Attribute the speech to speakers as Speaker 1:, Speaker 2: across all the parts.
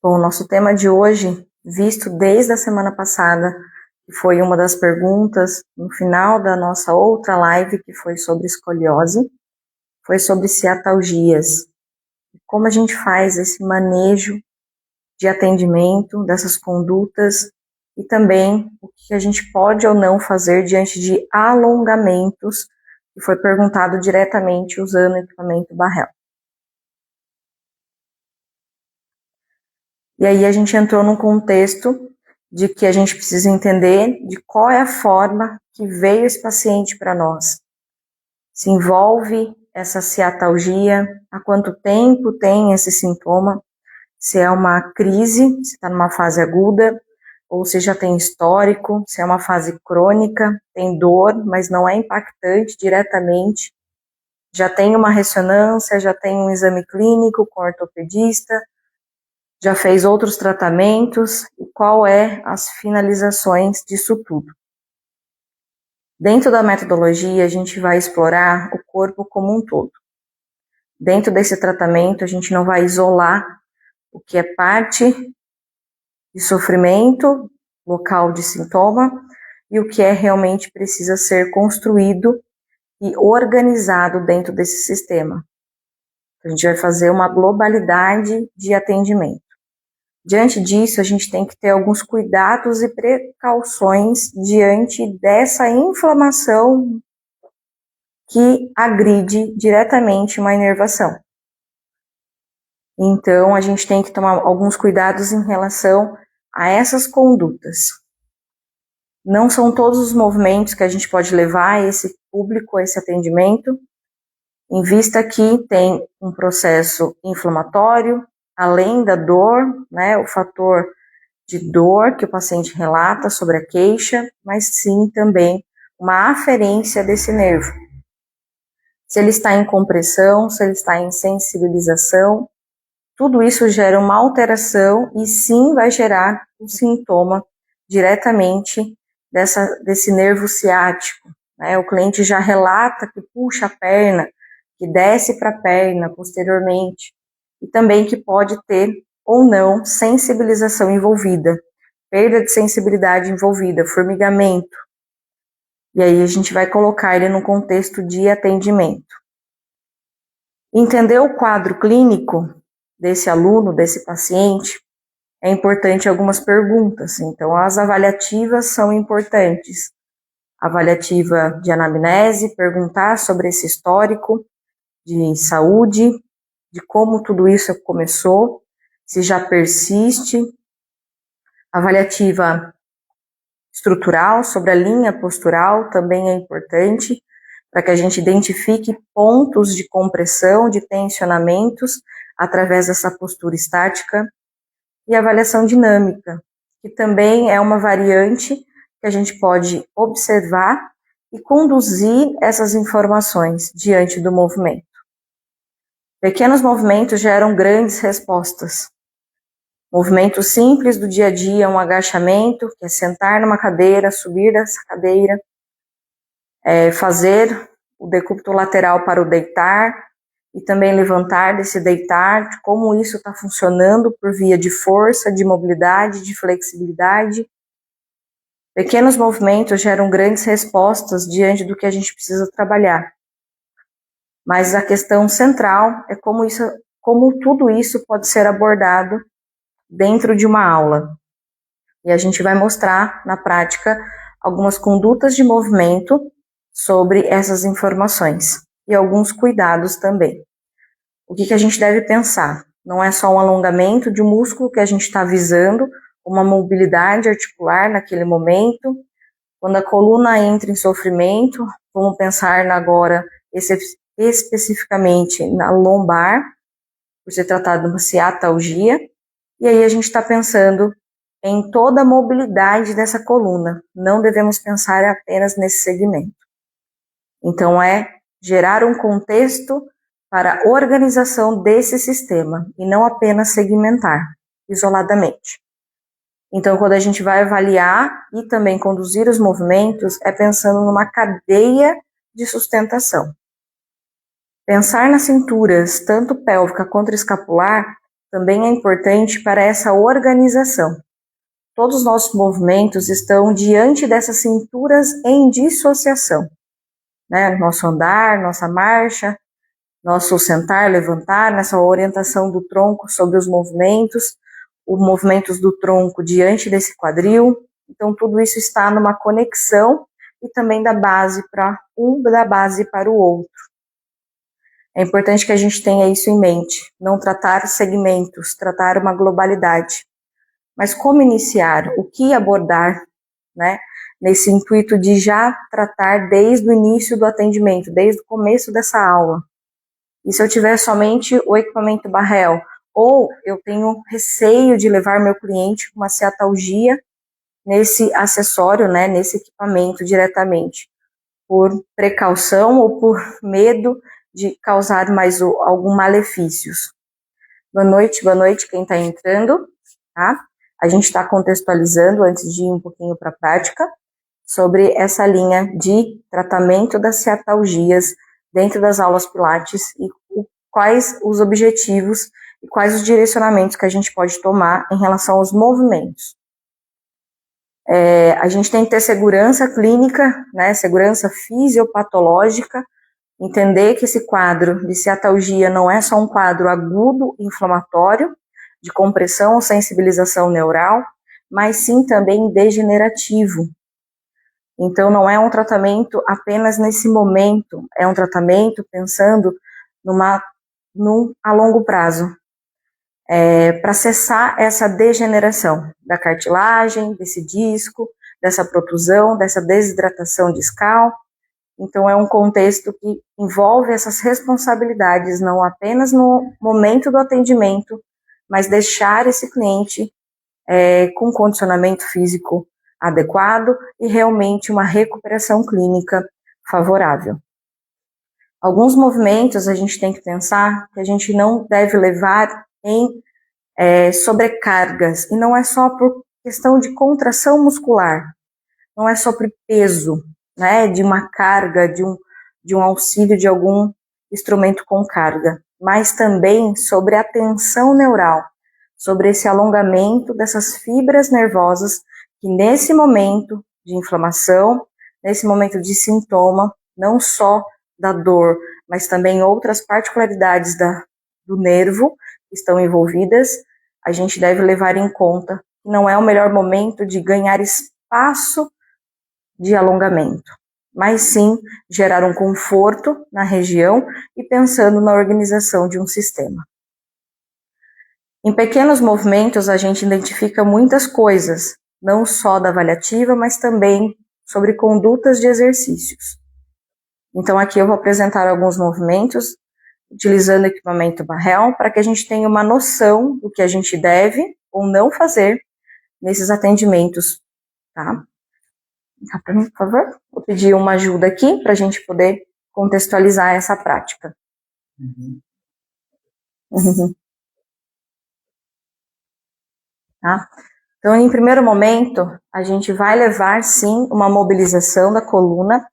Speaker 1: Bom, o nosso tema de hoje, visto desde a semana passada, que foi uma das perguntas no final da nossa outra live, que foi sobre escoliose, foi sobre ciatalgias. Como a gente faz esse manejo de atendimento dessas condutas e também o que a gente pode ou não fazer diante de alongamentos, que foi perguntado diretamente usando o equipamento Barrel. E aí a gente entrou num contexto de que a gente precisa entender de qual é a forma que veio esse paciente para nós. Se envolve essa ciatalgia, há quanto tempo tem esse sintoma, se é uma crise, se está numa fase aguda, ou se já tem histórico, se é uma fase crônica, tem dor, mas não é impactante diretamente, já tem uma ressonância, já tem um exame clínico com ortopedista, já fez outros tratamentos e qual é as finalizações disso tudo. Dentro da metodologia, a gente vai explorar o corpo como um todo. Dentro desse tratamento, a gente não vai isolar o que é parte de sofrimento, local de sintoma, e o que é realmente precisa ser construído e organizado dentro desse sistema. A gente vai fazer uma globalidade de atendimento. Diante disso, a gente tem que ter alguns cuidados e precauções diante dessa inflamação que agride diretamente uma inervação. Então, a gente tem que tomar alguns cuidados em relação a essas condutas. Não são todos os movimentos que a gente pode levar a esse público, a esse atendimento, em vista que tem um processo inflamatório, além da dor, né, o fator de dor que o paciente relata sobre a queixa, mas sim também uma aferência desse nervo. Se ele está em compressão, se ele está em sensibilização, tudo isso gera uma alteração e sim vai gerar um sintoma diretamente desse nervo ciático, né? O cliente já relata que puxa a perna, que desce para a perna posteriormente, e também que pode ter ou não sensibilização envolvida, perda de sensibilidade envolvida, formigamento. E aí a gente vai colocar ele no contexto de atendimento. Entender o quadro clínico desse aluno, desse paciente, é importante algumas perguntas. Então, as avaliativas são importantes. Avaliativa de anamnese, perguntar sobre esse histórico de saúde, de como tudo isso começou, se já persiste. Avaliativa estrutural, sobre a linha postural, também é importante, para que a gente identifique pontos de compressão, de tensionamentos, através dessa postura estática. E avaliação dinâmica, que também é uma variante que a gente pode observar e conduzir essas informações diante do movimento. Pequenos movimentos geram grandes respostas. Movimentos simples do dia a dia, um agachamento, que é sentar numa cadeira, subir dessa cadeira, fazer o decúbito lateral para o deitar, e também levantar desse deitar, de como isso está funcionando por via de força, de mobilidade, de flexibilidade. Pequenos movimentos geram grandes respostas diante do que a gente precisa trabalhar. Mas a questão central é como tudo isso pode ser abordado dentro de uma aula. E a gente vai mostrar na prática algumas condutas de movimento sobre essas informações. E alguns cuidados também. O que a gente deve pensar? Não é só um alongamento de um músculo que a gente está visando, uma mobilidade articular naquele momento. Quando a coluna entra em sofrimento, vamos pensar agora especificamente na lombar, por ser tratado de uma ciatalgia. E aí a gente está pensando em toda a mobilidade dessa coluna. Não devemos pensar apenas nesse segmento. Então, é gerar um contexto para a organização desse sistema e não apenas segmentar isoladamente. Então, quando a gente vai avaliar e também conduzir os movimentos, é pensando numa cadeia de sustentação. Pensar nas cinturas, tanto pélvica quanto escapular, também é importante para essa organização. Todos os nossos movimentos estão diante dessas cinturas em dissociação, né? Nosso andar, nossa marcha, nosso sentar, levantar, nessa orientação do tronco sobre os movimentos do tronco diante desse quadril. Então, tudo isso está numa conexão e também da base para o outro. É importante que a gente tenha isso em mente, não tratar segmentos, tratar uma globalidade. Mas como iniciar, o que abordar, né, nesse intuito de já tratar desde o início do atendimento, desde o começo dessa aula? E se eu tiver somente o equipamento Barrel, ou eu tenho receio de levar meu cliente com uma ciatalgia nesse acessório, né, nesse equipamento diretamente, por precaução ou por medo de causar algum malefícios. Boa noite quem está entrando, tá? A gente está contextualizando, antes de ir um pouquinho para a prática, sobre essa linha de tratamento das ciatalgias dentro das aulas Pilates e quais os objetivos e quais os direcionamentos que a gente pode tomar em relação aos movimentos. A gente tem que ter segurança clínica, né, segurança fisiopatológica, entender que esse quadro de ciatalgia não é só um quadro agudo inflamatório, de compressão ou sensibilização neural, mas sim também degenerativo. Então, não é um tratamento apenas nesse momento, é um tratamento pensando a longo prazo, para cessar essa degeneração da cartilagem, desse disco, dessa protusão, dessa desidratação discal. Então, é um contexto que envolve essas responsabilidades, não apenas no momento do atendimento, mas deixar esse cliente com condicionamento físico adequado e realmente uma recuperação clínica favorável. Alguns movimentos a gente tem que pensar que a gente não deve levar em sobrecargas, e não é só por questão de contração muscular, não é só por peso, né, de uma carga, de um auxílio de algum instrumento com carga, mas também sobre a tensão neural, sobre esse alongamento dessas fibras nervosas que nesse momento de inflamação, nesse momento de sintoma, não só da dor, mas também outras particularidades do nervo que estão envolvidas, a gente deve levar em conta que não é o melhor momento de ganhar espaço de alongamento, mas sim gerar um conforto na região e pensando na organização de um sistema. Em pequenos movimentos, a gente identifica muitas coisas, não só da avaliativa, mas também sobre condutas de exercícios. Então, aqui eu vou apresentar alguns movimentos, utilizando o equipamento Barrel, para que a gente tenha uma noção do que a gente deve ou não fazer nesses atendimentos, tá? Para mim, por favor. Vou pedir uma ajuda aqui para a gente poder contextualizar essa prática. Tá? Então, em primeiro momento, a gente vai levar, sim, uma mobilização da coluna,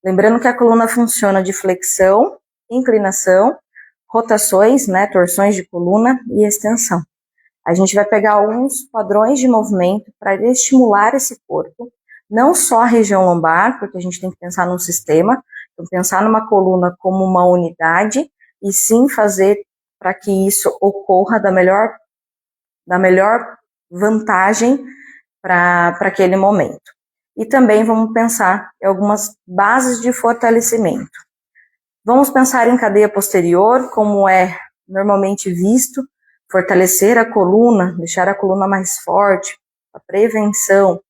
Speaker 1: lembrando que a coluna funciona de flexão, inclinação, rotações, né, torções de coluna e extensão. A gente vai pegar alguns padrões de movimento para estimular esse corpo, não só a região lombar, porque a gente tem que pensar num sistema, então pensar numa coluna como uma unidade, e sim fazer para que isso ocorra da melhor vantagem para aquele momento. E também vamos pensar em algumas bases de fortalecimento. Vamos pensar em cadeia posterior, como é normalmente visto, fortalecer a coluna, deixar a coluna mais forte, a prevenção.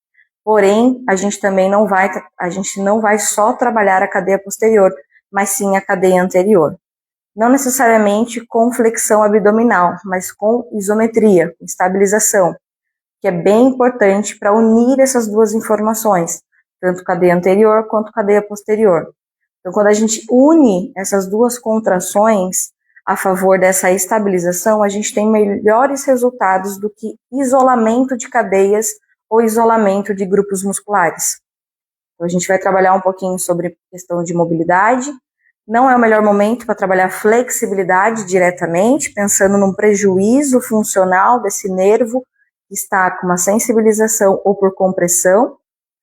Speaker 1: Porém, a gente não vai só trabalhar a cadeia posterior, mas sim a cadeia anterior. Não necessariamente com flexão abdominal, mas com isometria, com estabilização, que é bem importante para unir essas duas informações, tanto cadeia anterior quanto cadeia posterior. Então, quando a gente une essas duas contrações a favor dessa estabilização, a gente tem melhores resultados do que isolamento de cadeias ou isolamento de grupos musculares. Então, a gente vai trabalhar um pouquinho sobre questão de mobilidade, Não é o melhor momento para trabalhar flexibilidade diretamente, pensando num prejuízo funcional desse nervo que está com uma sensibilização ou por compressão,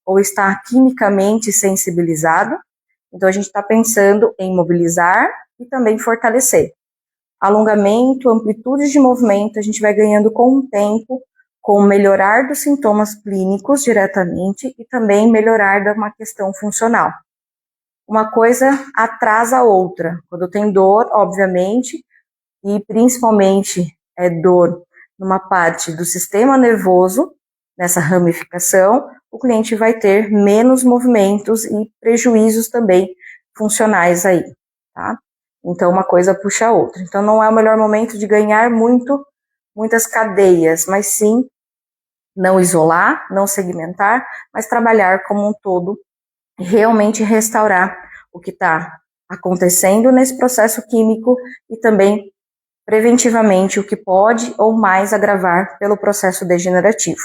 Speaker 1: ou está quimicamente sensibilizado. Então, a gente está pensando em mobilizar e também fortalecer. Alongamento, amplitude de movimento, a gente vai ganhando com o tempo, com o melhorar dos sintomas clínicos diretamente e também melhorar de uma questão funcional. Uma coisa atrasa a outra. Quando tem dor, obviamente, e principalmente dor numa parte do sistema nervoso, nessa ramificação, o cliente vai ter menos movimentos e prejuízos também funcionais aí, tá? Então, uma coisa puxa a outra. Então, não é o melhor momento de ganhar muitas cadeias, mas sim não isolar, não segmentar, mas trabalhar como um todo, realmente restaurar o que está acontecendo nesse processo químico e também preventivamente o que pode ou mais agravar pelo processo degenerativo.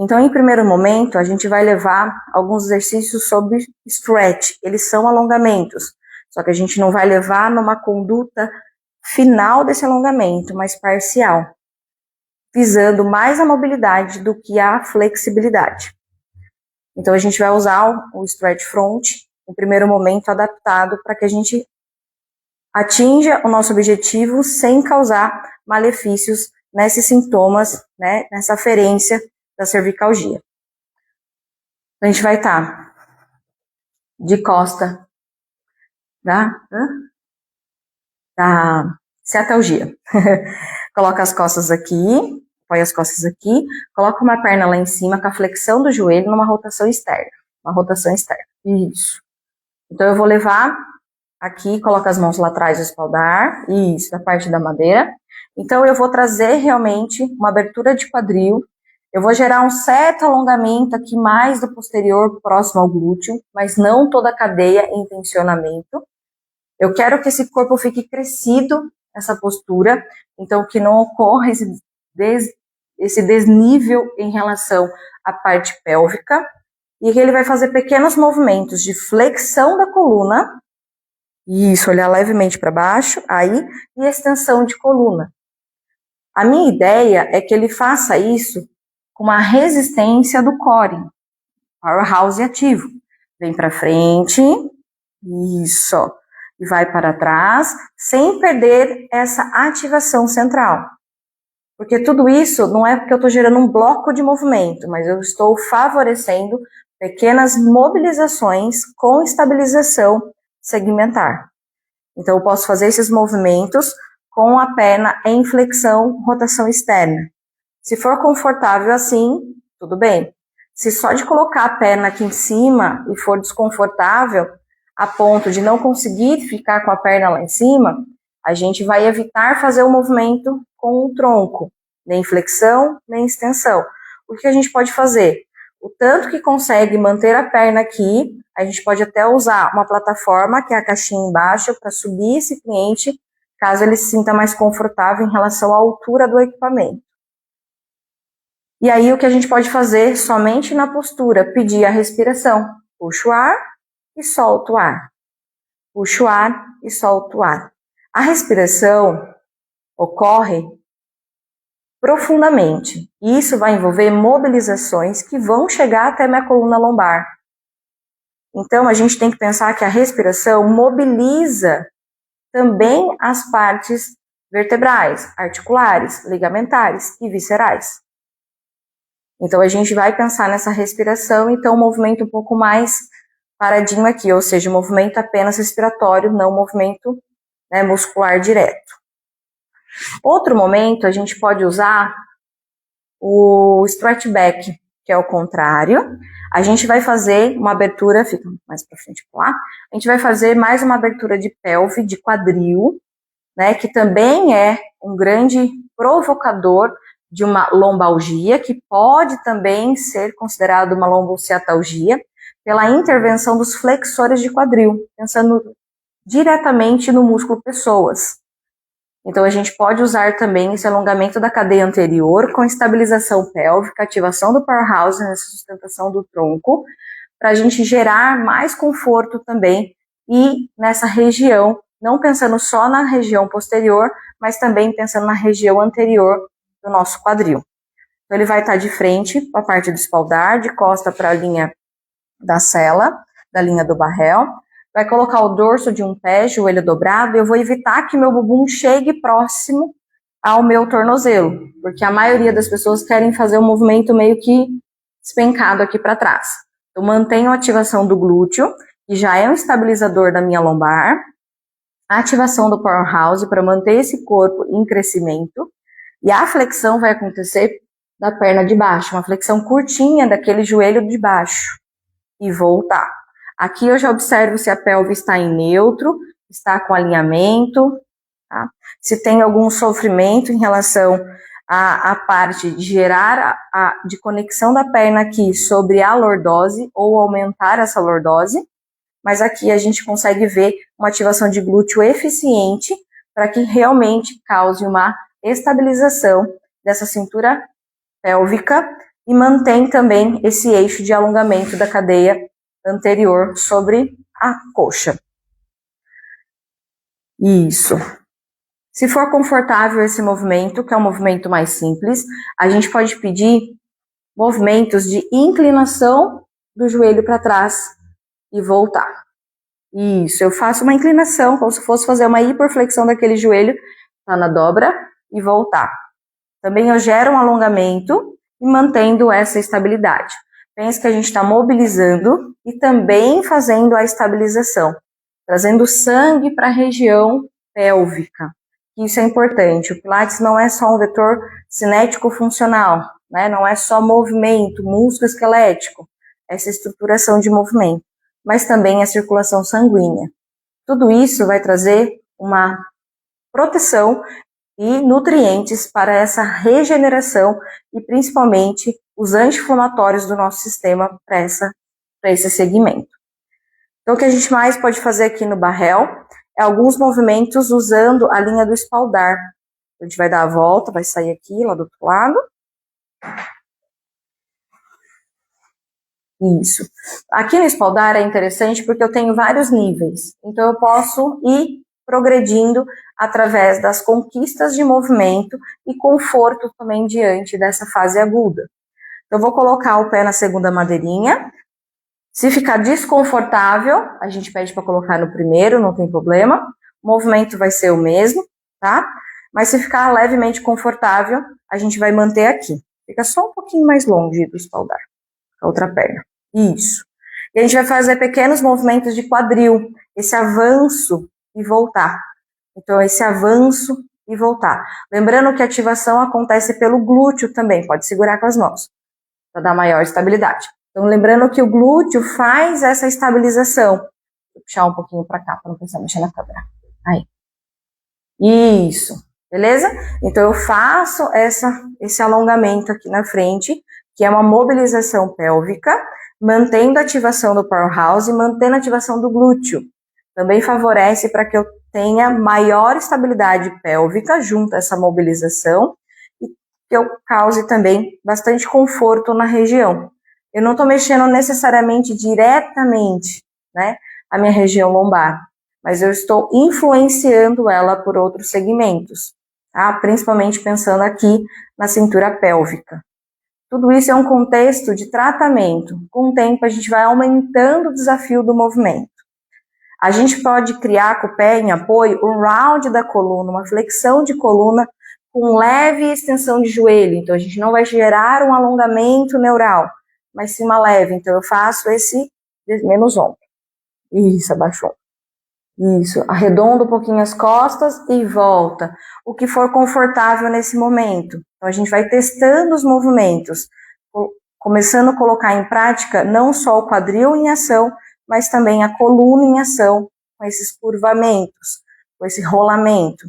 Speaker 1: Então, em primeiro momento, a gente vai levar alguns exercícios sobre stretch. Eles são alongamentos, só que a gente não vai levar numa conduta final desse alongamento, mas parcial, visando mais a mobilidade do que a flexibilidade. Então, a gente vai usar o stretch front, em primeiro momento, adaptado para que a gente atinja o nosso objetivo sem causar malefícios nesses sintomas, né, nessa aferência da cervicalgia. A gente vai estar de costa da ciatalgia. Coloca as costas aqui, põe as costas aqui, coloca uma perna lá em cima com a flexão do joelho numa rotação externa. Uma rotação externa. Isso. Então eu vou levar aqui, coloca as mãos lá atrás do espaldar, isso, da parte da madeira. Então eu vou trazer realmente uma abertura de quadril. Eu vou gerar um certo alongamento aqui mais do posterior, próximo ao glúteo, mas não toda a cadeia em tensionamento. Eu quero que esse corpo fique crescido, essa postura, então que não ocorra esse desnível em relação à parte pélvica, e que ele vai fazer pequenos movimentos de flexão da coluna, isso, olhar levemente para baixo, aí, e extensão de coluna. A minha ideia é que ele faça isso com uma resistência do core, powerhouse ativo. Vem para frente, isso, e vai para trás, sem perder essa ativação central. Porque tudo isso não é porque eu estou gerando um bloco de movimento, mas eu estou favorecendo pequenas mobilizações com estabilização segmentar. Então, eu posso fazer esses movimentos com a perna em flexão, rotação externa. Se for confortável assim, tudo bem. Se só de colocar a perna aqui em cima e for desconfortável, a ponto de não conseguir ficar com a perna lá em cima, a gente vai evitar fazer o movimento com o tronco, nem flexão, nem extensão. O que a gente pode fazer? O tanto que consegue manter a perna aqui, a gente pode até usar uma plataforma, que é a caixinha embaixo, para subir esse cliente, caso ele se sinta mais confortável em relação à altura do equipamento. E aí o que a gente pode fazer somente na postura, pedir a respiração. Puxa o ar e solta o ar. Puxa o ar e solta o ar. A respiração ocorre profundamente. E isso vai envolver mobilizações que vão chegar até minha coluna lombar. Então, a gente tem que pensar que a respiração mobiliza também as partes vertebrais, articulares, ligamentares e viscerais. Então, a gente vai pensar nessa respiração, então, um movimento um pouco mais paradinho aqui, ou seja, um movimento apenas respiratório, não um movimento, né, muscular direto. Outro momento, a gente pode usar o stretch back, que é o contrário. A gente vai fazer uma abertura, fica mais para frente lá. A gente vai fazer mais uma abertura de pelve, de quadril, né, que também é um grande provocador de uma lombalgia, que pode também ser considerado uma lombociatalgia, pela intervenção dos flexores de quadril, pensando diretamente no músculo pessoas. Então, a gente pode usar também esse alongamento da cadeia anterior com estabilização pélvica, ativação do powerhouse nessa sustentação do tronco, para a gente gerar mais conforto também e nessa região, não pensando só na região posterior, mas também pensando na região anterior do nosso quadril. Então, ele vai estar de frente para a parte do espaldar, de costa para a linha da sela, da linha do barrel. Vai colocar o dorso de um pé, joelho dobrado, e eu vou evitar que meu bumbum chegue próximo ao meu tornozelo, porque a maioria das pessoas querem fazer um movimento meio que despencado aqui para trás. Eu mantenho a ativação do glúteo, que já é um estabilizador da minha lombar, a ativação do powerhouse para manter esse corpo em crescimento, e a flexão vai acontecer da perna de baixo, uma flexão curtinha daquele joelho de baixo, e voltar. Aqui eu já observo se a pelve está em neutro, está com alinhamento, tá? Se tem algum sofrimento em relação à parte de gerar de conexão da perna aqui sobre a lordose ou aumentar essa lordose, mas aqui a gente consegue ver uma ativação de glúteo eficiente para que realmente cause uma estabilização dessa cintura pélvica e mantém também esse eixo de alongamento da cadeia anterior sobre a coxa. Isso. Se for confortável esse movimento, que é um movimento mais simples, a gente pode pedir movimentos de inclinação do joelho para trás e voltar. Isso, eu faço uma inclinação, como se fosse fazer uma hiperflexão daquele joelho, tá na dobra e voltar. Também eu gero um alongamento e mantendo essa estabilidade. Pensa que a gente está mobilizando e também fazendo a estabilização, trazendo sangue para a região pélvica. Isso é importante. O Pilates não é só um vetor cinético funcional, né? Não é só movimento, músculo esquelético, essa estruturação de movimento, mas também a circulação sanguínea. Tudo isso vai trazer uma proteção e nutrientes para essa regeneração e principalmente os anti-inflamatórios do nosso sistema para esse segmento. Então, o que a gente mais pode fazer aqui no barrel é alguns movimentos usando a linha do espaldar. A gente vai dar a volta, vai sair aqui, lá do outro lado. Isso. Aqui no espaldar é interessante porque eu tenho vários níveis. Então, eu posso ir progredindo através das conquistas de movimento e conforto também diante dessa fase aguda. Eu vou colocar o pé na segunda madeirinha. Se ficar desconfortável, a gente pede para colocar no primeiro, não tem problema. O movimento vai ser o mesmo, tá? Mas se ficar levemente confortável, a gente vai manter aqui. Fica só um pouquinho mais longe do espaldar, a outra perna. Isso. E a gente vai fazer pequenos movimentos de quadril, esse avanço e voltar. Então, esse avanço e voltar. Lembrando que a ativação acontece pelo glúteo também, pode segurar com as mãos, para dar maior estabilidade. Então, lembrando que o glúteo faz essa estabilização. Vou puxar um pouquinho para cá, para não precisar mexer na câmera. Aí. Isso. Beleza? Então, eu faço esse alongamento aqui na frente, que é uma mobilização pélvica, mantendo a ativação do powerhouse e mantendo a ativação do glúteo. Também favorece para que eu tenha maior estabilidade pélvica junto a essa mobilização e que eu cause também bastante conforto na região. Eu não estou mexendo necessariamente diretamente, né, a minha região lombar, mas eu estou influenciando ela por outros segmentos, tá? Principalmente pensando aqui na cintura pélvica. Tudo isso é um contexto de tratamento. Com o tempo, a gente vai aumentando o desafio do movimento. A gente pode criar com o pé em apoio um round da coluna, uma flexão de coluna com leve extensão de joelho. Então, a gente não vai gerar um alongamento neural, mas sim uma leve. Então, eu faço esse menos ombro. Isso, abaixou. Isso, arredonda um pouquinho as costas e volta. O que for confortável nesse momento. Então, a gente vai testando os movimentos, começando a colocar em prática não só o quadril em ação, mas também a coluna em ação, com esses curvamentos, com esse rolamento.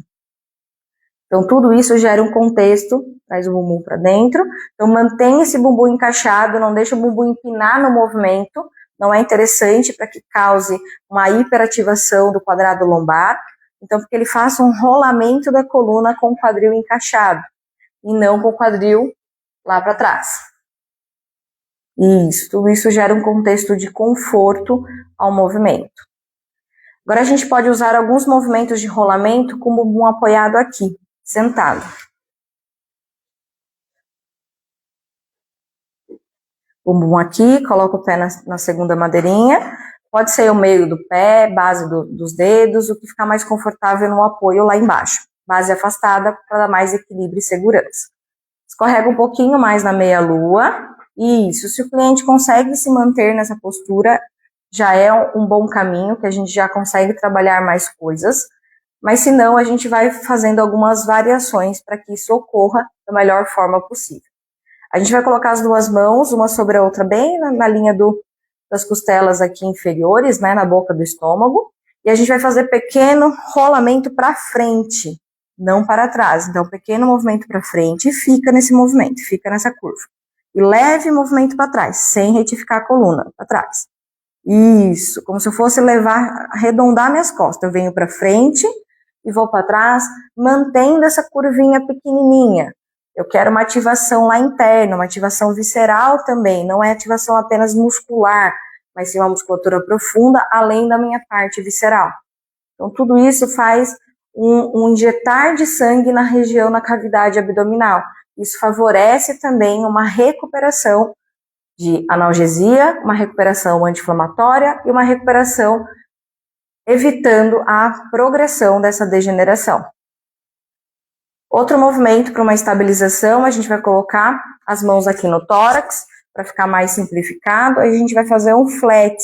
Speaker 1: Então, tudo isso gera um contexto, traz o bumbum para dentro. Então, mantém esse bumbum encaixado, não deixa o bumbum empinar no movimento. Não é interessante para que cause uma hiperativação do quadrado lombar. Então, porque ele faça um rolamento da coluna com o quadril encaixado e não com o quadril lá para trás. Isso, tudo isso gera um contexto de conforto ao movimento. Agora a gente pode usar alguns movimentos de rolamento com o bumbum apoiado aqui, sentado. Bumbum aqui, coloca o pé na segunda madeirinha. Pode ser o meio do pé, base dos dedos, o que ficar mais confortável no apoio lá embaixo. Base afastada para dar mais equilíbrio e segurança. Escorrega um pouquinho mais na meia-lua. Isso, se o cliente consegue se manter nessa postura, já é um bom caminho, que a gente já consegue trabalhar mais coisas. Mas se não, a gente vai fazendo algumas variações para que isso ocorra da melhor forma possível. A gente vai colocar as duas mãos, uma sobre a outra, bem na linha das costelas aqui inferiores, né, na boca do estômago. E a gente vai fazer pequeno rolamento para frente, não para trás. Então, pequeno movimento para frente e fica nesse movimento, fica nessa curva. E leve movimento para trás, sem retificar a coluna, para trás. Isso, como se eu fosse arredondar minhas costas. Eu venho para frente e vou para trás, mantendo essa curvinha pequenininha. Eu quero uma ativação lá interna, uma ativação visceral também, não é ativação apenas muscular, mas sim uma musculatura profunda, além da minha parte visceral. Então, tudo isso faz um injetar de sangue na região, na cavidade abdominal. Isso favorece também uma recuperação de analgesia, uma recuperação anti-inflamatória e uma recuperação evitando a progressão dessa degeneração. Outro movimento para uma estabilização, a gente vai colocar as mãos aqui no tórax, para ficar mais simplificado, aí a gente vai fazer um flat,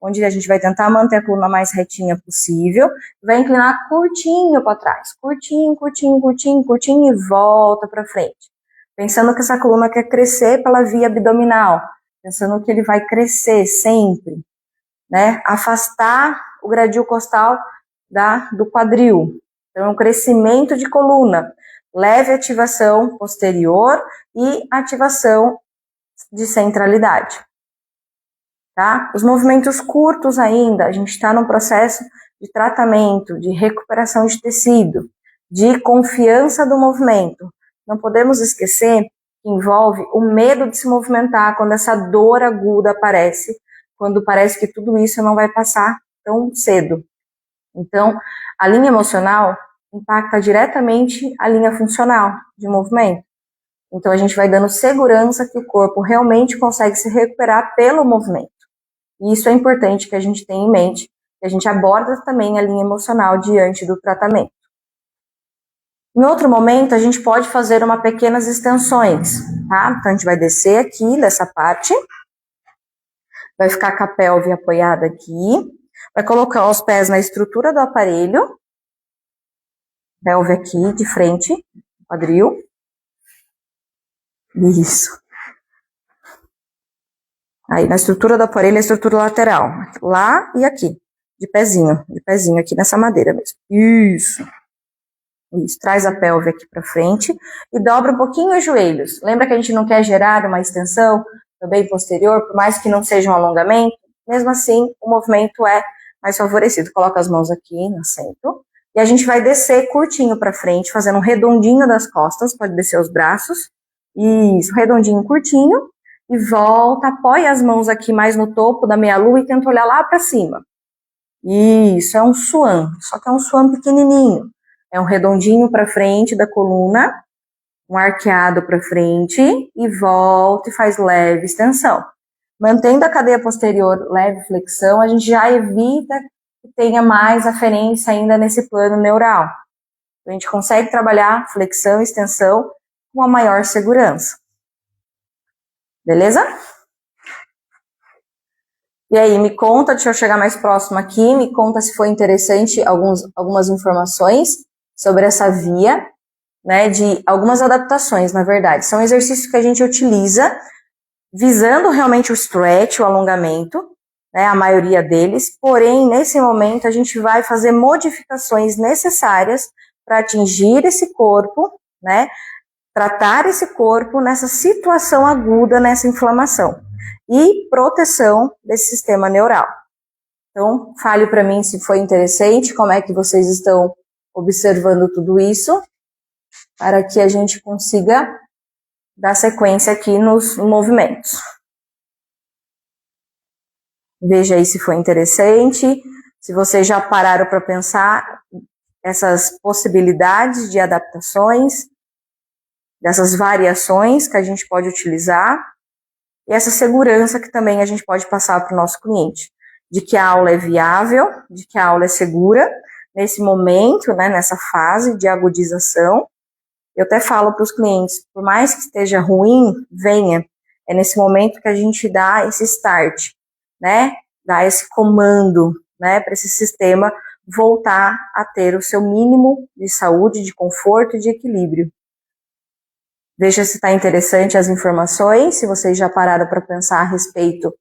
Speaker 1: onde a gente vai tentar manter a coluna mais retinha possível, vai inclinar curtinho para trás, curtinho, curtinho, curtinho, curtinho, e volta para frente. Pensando que essa coluna quer crescer pela via abdominal, pensando que ele vai crescer sempre, né? Afastar o gradil costal do quadril. Então, é um crescimento de coluna, leve ativação posterior e ativação de centralidade. Tá? Os movimentos curtos ainda, a gente está num processo de tratamento, de recuperação de tecido, de confiança do movimento. Não podemos esquecer que envolve o medo de se movimentar quando essa dor aguda aparece, quando parece que tudo isso não vai passar tão cedo. Então, a linha emocional impacta diretamente a linha funcional de movimento. Então, a gente vai dando segurança que o corpo realmente consegue se recuperar pelo movimento. E isso é importante que a gente tenha em mente, que a gente aborda também a linha emocional diante do tratamento. Em outro momento, a gente pode fazer pequenas extensões, tá? Então, a gente vai descer aqui dessa parte, vai ficar com a pelve apoiada aqui, vai colocar os pés na estrutura do aparelho, pelve aqui de frente, quadril. Isso. Aí, na estrutura do aparelho, a estrutura lateral. Lá e aqui. De pezinho aqui nessa madeira mesmo. Isso. Traz a pelve aqui pra frente e dobra um pouquinho os joelhos. Lembra que a gente não quer gerar uma extensão também posterior, por mais que não seja um alongamento? Mesmo assim, o movimento é mais favorecido. Coloca as mãos aqui no centro. E a gente vai descer curtinho pra frente, fazendo um redondinho das costas. Pode descer os braços. Isso, redondinho, curtinho. E volta, apoia as mãos aqui mais no topo da meia-lua e tenta olhar lá pra cima. Isso, é um swan, só que é um swan pequenininho. É um redondinho para frente da coluna, um arqueado para frente e volta e faz leve extensão. Mantendo a cadeia posterior leve flexão, a gente já evita que tenha mais aferência ainda nesse plano neural. A gente consegue trabalhar flexão e extensão com a maior segurança. Beleza? E aí, me conta, deixa eu chegar mais próximo aqui, me conta se foi interessante algumas informações sobre essa via, né, de algumas adaptações, na verdade. São exercícios que a gente utiliza visando realmente o stretch, o alongamento, né, a maioria deles, porém, nesse momento, a gente vai fazer modificações necessárias para atingir esse corpo, né, tratar esse corpo nessa situação aguda, nessa inflamação, e proteção desse sistema neural. Então, fale para mim se foi interessante, como é que vocês estão observando tudo isso, para que a gente consiga dar sequência aqui nos movimentos. Veja aí se foi interessante, Se vocês já pararam para pensar essas possibilidades de adaptações, dessas variações que a gente pode utilizar, e essa segurança que também a gente pode passar para o nosso cliente, de que a aula é viável, de que a aula é segura, nesse momento, né, nessa fase de agudização. Eu até falo para os clientes, por mais que esteja ruim, venha. É nesse momento que a gente dá esse start, né, dá esse comando, né, para esse sistema voltar a ter o seu mínimo de saúde, de conforto e de equilíbrio. Veja se está interessante as informações, se vocês já pararam para pensar a respeito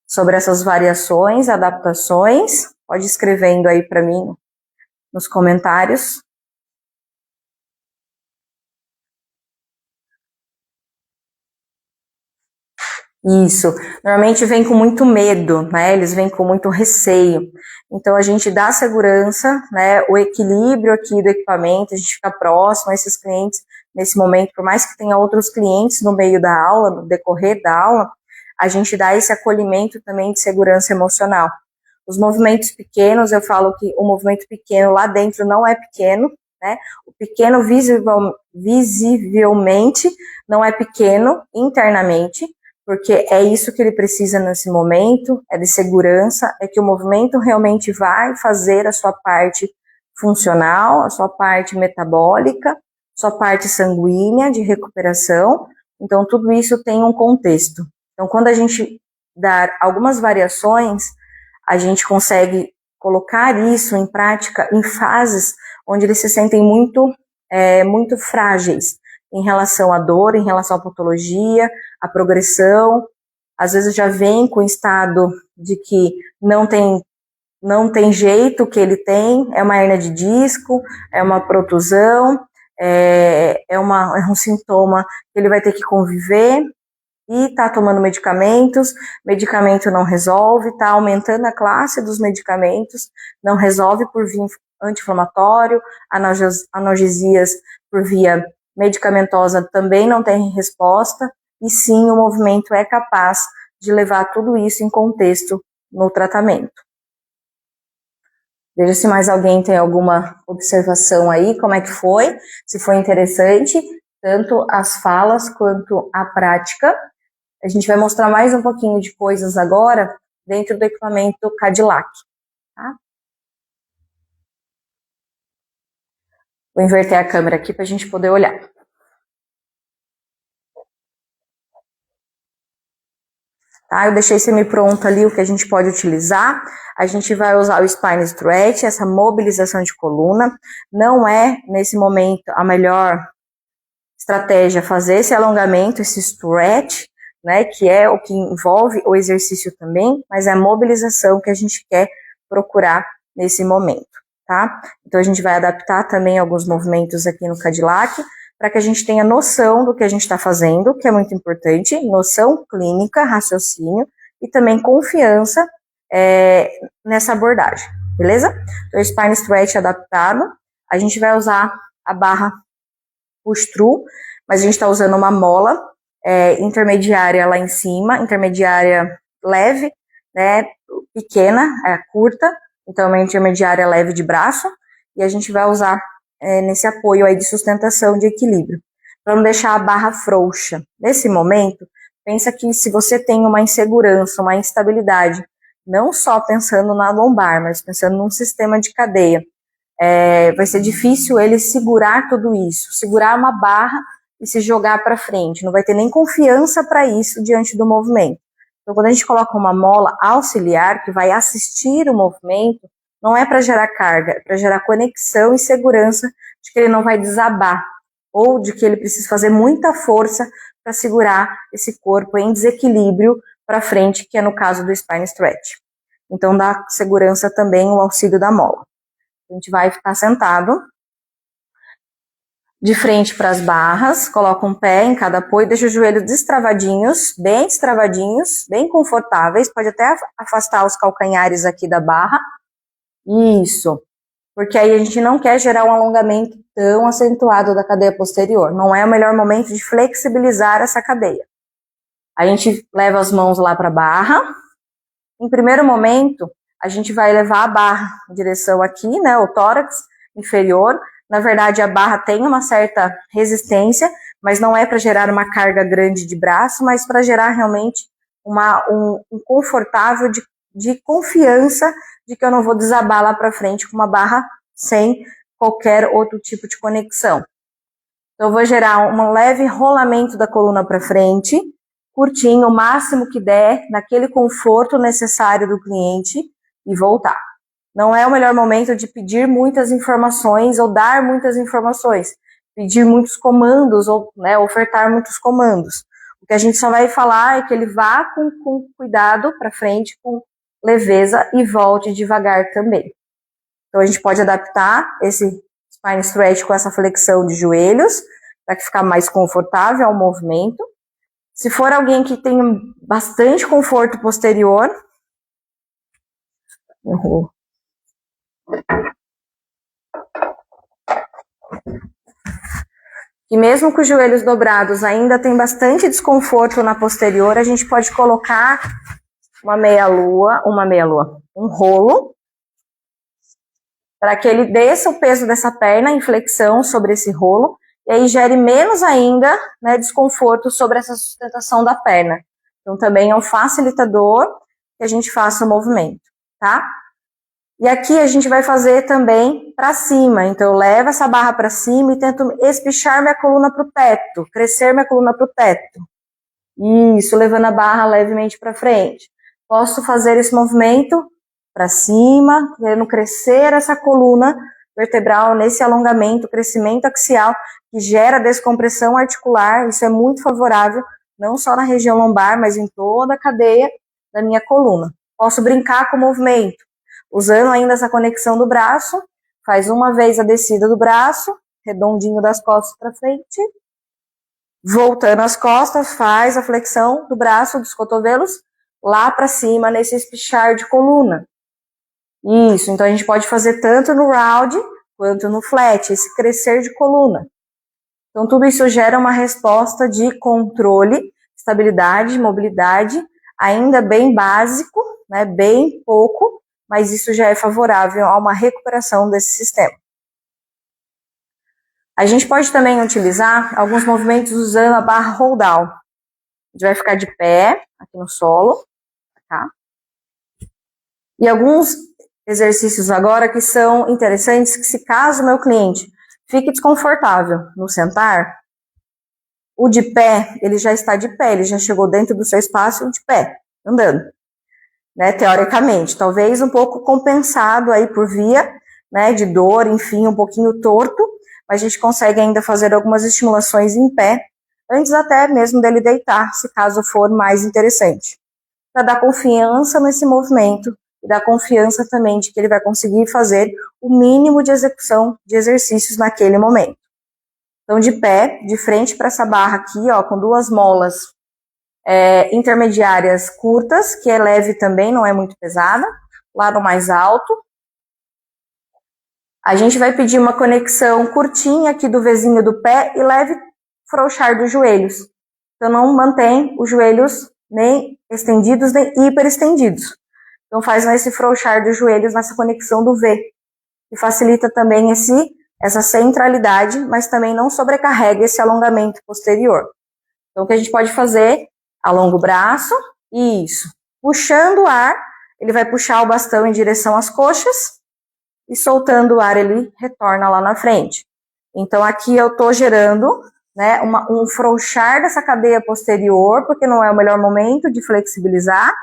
Speaker 1: sobre essas variações, adaptações, pode ir escrevendo aí para mim nos comentários. Isso, normalmente vem com muito medo, né? Eles vêm com muito receio. Então a gente dá segurança, né? O equilíbrio aqui do equipamento, a gente fica próximo a esses clientes nesse momento, por mais que tenha outros clientes no meio da aula, no decorrer da aula, a gente dá esse acolhimento também de segurança emocional. Os movimentos pequenos, eu falo que o movimento pequeno lá dentro não é pequeno, né? O pequeno visivelmente não é pequeno internamente, porque é isso que ele precisa nesse momento, é de segurança, é que o movimento realmente vai fazer a sua parte funcional, a sua parte metabólica, sua parte sanguínea de recuperação. Então, tudo isso tem um contexto. Então, quando a gente dá algumas variações, a gente consegue colocar isso em prática em fases onde eles se sentem muito frágeis em relação à dor, em relação à patologia, à progressão. Às vezes já vem com o estado de que não tem jeito, o que ele tem é uma hernia de disco, é uma protusão, é um sintoma que ele vai ter que conviver e tá tomando medicamentos, medicamento não resolve, tá aumentando a classe dos medicamentos, não resolve por via anti-inflamatório, analgesias por via medicamentosa também não tem resposta, e sim, o movimento é capaz de levar tudo isso em contexto no tratamento. Veja se mais alguém tem alguma observação aí, como é que foi, se foi interessante, tanto as falas quanto a prática. A gente vai mostrar mais um pouquinho de coisas agora dentro do equipamento Cadillac. Tá? Vou inverter a câmera aqui para a gente poder olhar. Tá? Eu deixei semi-pronto ali o que a gente pode utilizar. A gente vai usar o Spine Stretch, essa mobilização de coluna. Não é, nesse momento, a melhor estratégia fazer esse alongamento, esse stretch, né, que é o que envolve o exercício também, mas é a mobilização que a gente quer procurar nesse momento, tá? Então a gente vai adaptar também alguns movimentos aqui no Cadillac, para que a gente tenha noção do que a gente está fazendo, que é muito importante, noção clínica, raciocínio, e também confiança nessa abordagem, beleza? Então, o Spine Stretch adaptado, a gente vai usar a barra push-through, mas a gente está usando uma mola intermediária lá em cima, intermediária leve, né, pequena, curta, então uma intermediária leve de braço, e a gente vai usar nesse apoio aí de sustentação de equilíbrio, para não deixar a barra frouxa. Nesse momento, pensa que se você tem uma insegurança, uma instabilidade, não só pensando na lombar, mas pensando num sistema de cadeia, vai ser difícil ele segurar tudo isso, segurar uma barra e se jogar para frente, não vai ter nem confiança para isso diante do movimento. Então, quando a gente coloca uma mola auxiliar que vai assistir o movimento, não é para gerar carga, é para gerar conexão e segurança de que ele não vai desabar, ou de que ele precisa fazer muita força para segurar esse corpo em desequilíbrio para frente, que é no caso do Spine Stretch. Então, dá segurança também o auxílio da mola. A gente vai ficar sentado, de frente para as barras, coloca um pé em cada apoio, deixa os joelhos destravadinhos, bem confortáveis, pode até afastar os calcanhares aqui da barra. Isso, porque aí a gente não quer gerar um alongamento tão acentuado da cadeia posterior, não é o melhor momento de flexibilizar essa cadeia. A gente leva as mãos lá para a barra. Em primeiro momento, a gente vai levar a barra em direção aqui, né, o tórax inferior. Na verdade, a barra tem uma certa resistência, mas não é para gerar uma carga grande de braço, mas para gerar realmente um confortável de confiança de que eu não vou desabar lá para frente com uma barra sem qualquer outro tipo de conexão. Então, eu vou gerar um leve rolamento da coluna para frente, curtinho, o máximo que der, naquele conforto necessário do cliente, e voltar. Não é o melhor momento de pedir muitas informações ou dar muitas informações, pedir muitos comandos ou, né, ofertar muitos comandos. O que a gente só vai falar é que ele vá com cuidado para frente, com leveza, e volte devagar também. Então a gente pode adaptar esse spine stretch com essa flexão de joelhos para ficar mais confortável ao movimento. Se for alguém que tem bastante conforto posterior, e mesmo com os joelhos dobrados ainda tem bastante desconforto na posterior, a gente pode colocar um rolo, para que ele desça o peso dessa perna em flexão sobre esse rolo, e aí gere menos ainda, né, desconforto sobre essa sustentação da perna. Então também é um facilitador que a gente faça o movimento, tá? E aqui a gente vai fazer também para cima, então eu levo essa barra para cima e tento espichar minha coluna para o teto, crescer minha coluna para o teto. Isso, levando a barra levemente para frente. Posso fazer esse movimento para cima, querendo crescer essa coluna vertebral nesse alongamento, crescimento axial, que gera descompressão articular. Isso é muito favorável, não só na região lombar, mas em toda a cadeia da minha coluna. Posso brincar com o movimento, usando ainda essa conexão do braço. Faz uma vez a descida do braço, redondinho das costas para frente. Voltando as costas, faz a flexão do braço, dos cotovelos, lá para cima, nesse espichar de coluna. Isso, então a gente pode fazer tanto no round quanto no flat, esse crescer de coluna. Então tudo isso gera uma resposta de controle, estabilidade, mobilidade, ainda bem básico, né, bem pouco, mas isso já é favorável a uma recuperação desse sistema. A gente pode também utilizar alguns movimentos usando a barra hold down. A gente vai ficar de pé, aqui no solo, tá? E alguns exercícios agora que são interessantes, que se caso o meu cliente fique desconfortável no sentar, o de pé, ele já está de pé, ele já chegou dentro do seu espaço de pé, andando, né, teoricamente, talvez um pouco compensado aí por via, né, de dor, enfim, um pouquinho torto, mas a gente consegue ainda fazer algumas estimulações em pé, antes até mesmo dele deitar, se caso for mais interessante, para dar confiança nesse movimento, e dar confiança também de que ele vai conseguir fazer o mínimo de execução de exercícios naquele momento. Então, de pé, de frente para essa barra aqui, ó, com duas molas intermediárias curtas, que é leve também, não é muito pesada, lado mais alto. A gente vai pedir uma conexão curtinha aqui do vizinho do pé e leve frouxar dos joelhos. Então, não mantém os joelhos nem estendidos, nem hiperestendidos. Então faz esse frouxar dos joelhos nessa conexão do V, que facilita também essa centralidade, mas também não sobrecarrega esse alongamento posterior. Então o que a gente pode fazer? Alonga o braço, isso. Puxando o ar, ele vai puxar o bastão em direção às coxas, e soltando o ar ele retorna lá na frente. Então aqui eu estou gerando, né, um frouxar dessa cadeia posterior, porque não é o melhor momento de flexibilizar.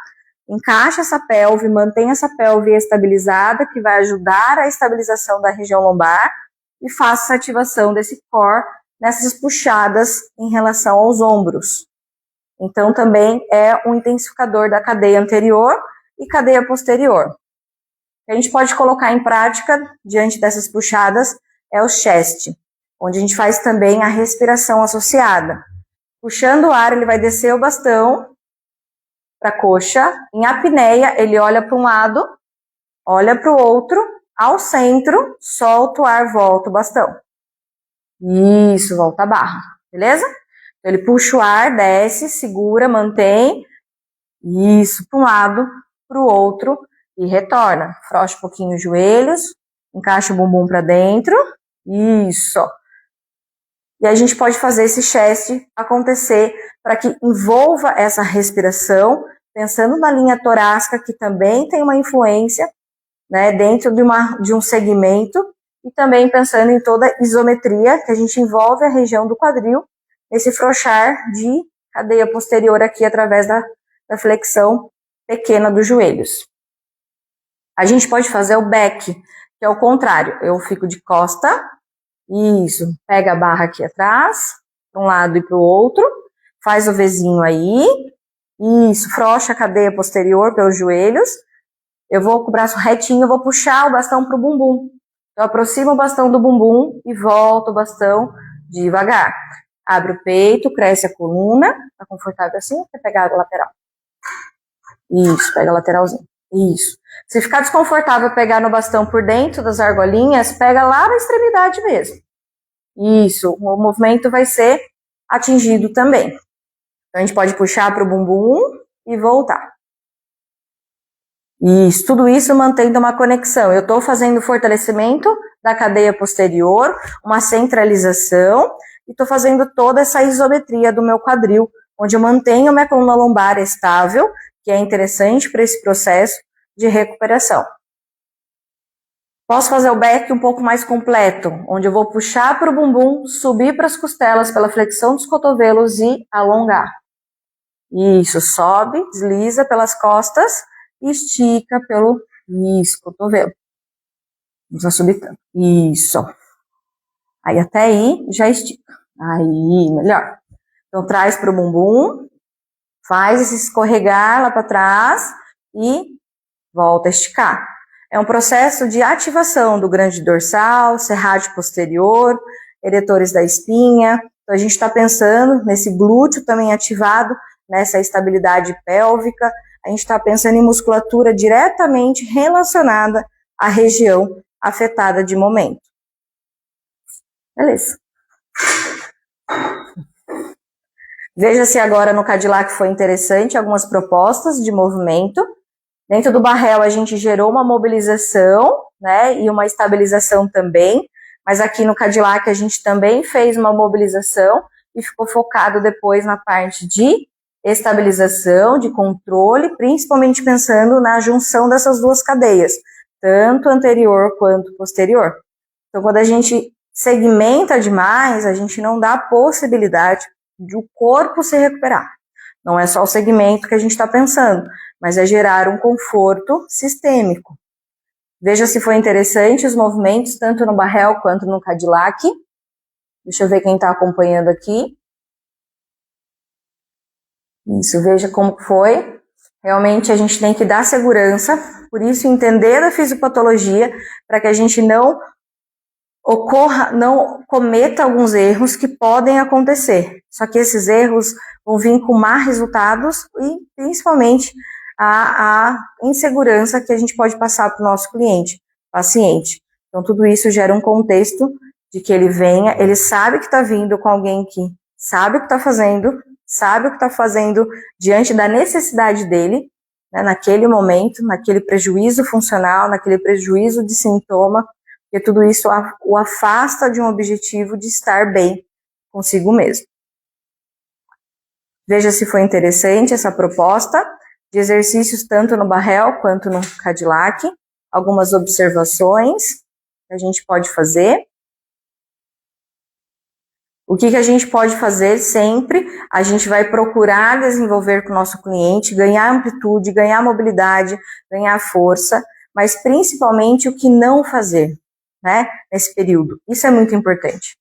Speaker 1: Encaixa essa pelve, mantém essa pelve estabilizada, que vai ajudar a estabilização da região lombar, e faça essa ativação desse core nessas puxadas em relação aos ombros. Então também é um intensificador da cadeia anterior e cadeia posterior. O que a gente pode colocar em prática diante dessas puxadas é o chest, onde a gente faz também a respiração associada. Puxando o ar, ele vai descer o bastão para a coxa, em apneia, ele olha para um lado, olha para o outro, ao centro, solta o ar, volta o bastão. Isso, volta a barra, beleza? Então, ele puxa o ar, desce, segura, mantém, isso, para um lado, para o outro, e retorna. Frouxa um pouquinho os joelhos, encaixa o bumbum para dentro, isso. E a gente pode fazer esse chest acontecer para que envolva essa respiração, pensando na linha torácica, que também tem uma influência, né, dentro de um segmento, e também pensando em toda a isometria, que a gente envolve a região do quadril, nesse frouxar de cadeia posterior aqui, através da flexão pequena dos joelhos. A gente pode fazer o back, que é o contrário. Eu fico de costa, isso, pega a barra aqui atrás, para um lado e para o outro, faz o Vzinho aí, isso, frouxa a cadeia posterior pelos joelhos, eu vou com o braço retinho, eu vou puxar o bastão para o bumbum. Eu aproximo o bastão do bumbum e volto o bastão devagar. Abre o peito, cresce a coluna, tá confortável assim, quer pegar a lateral. Isso, pega a lateralzinha. Isso. Se ficar desconfortável pegar no bastão por dentro das argolinhas, pega lá na extremidade mesmo. Isso, o movimento vai ser atingido também. Então a gente pode puxar para o bumbum e voltar. Isso, tudo isso mantendo uma conexão. Eu estou fazendo fortalecimento da cadeia posterior, uma centralização, e estou fazendo toda essa isometria do meu quadril, onde eu mantenho minha coluna lombar estável, que é interessante para esse processo de recuperação. Posso fazer o back um pouco mais completo, onde eu vou puxar para o bumbum, subir para as costelas pela flexão dos cotovelos e alongar. Isso, sobe, desliza pelas costas e estica pelo cotovelo. Não precisa subir tanto. Isso. Aí até aí já estica. Aí, melhor. Então traz para o bumbum, faz esse escorregar lá para trás e volta a esticar. É um processo de ativação do grande dorsal, serrátil posterior, eretores da espinha. Então a gente está pensando nesse glúteo também ativado, nessa estabilidade pélvica. A gente está pensando em musculatura diretamente relacionada à região afetada de momento. Beleza. Veja se agora no Cadillac foi interessante algumas propostas de movimento. Dentro do Barrel a gente gerou uma mobilização, né, e uma estabilização também, mas aqui no Cadillac a gente também fez uma mobilização e ficou focado depois na parte de estabilização, de controle, principalmente pensando na junção dessas duas cadeias, tanto anterior quanto posterior. Então, quando a gente segmenta demais, a gente não dá a possibilidade de o corpo se recuperar. Não é só o segmento que a gente está pensando, mas é gerar um conforto sistêmico. Veja se foi interessante os movimentos, tanto no Barrel quanto no Cadillac. Deixa eu ver quem está acompanhando aqui. Isso, veja como foi. Realmente a gente tem que dar segurança, por isso entender a fisiopatologia, para que a gente não cometa alguns erros que podem acontecer. Só que esses erros vão vir com má resultados e principalmente a insegurança que a gente pode passar para o nosso paciente. Então tudo isso gera um contexto de que ele venha, ele sabe que está vindo com alguém que sabe o que está fazendo diante da necessidade dele, né, naquele momento, naquele prejuízo funcional, naquele prejuízo de sintoma, porque tudo isso o afasta de um objetivo de estar bem consigo mesmo. Veja se foi interessante essa proposta de exercícios tanto no Barrel quanto no Cadillac, algumas observações que a gente pode fazer. O que a gente pode fazer sempre? A gente vai procurar desenvolver com o nosso cliente, ganhar amplitude, ganhar mobilidade, ganhar força, mas principalmente o que não fazer, né, nesse período. Isso é muito importante,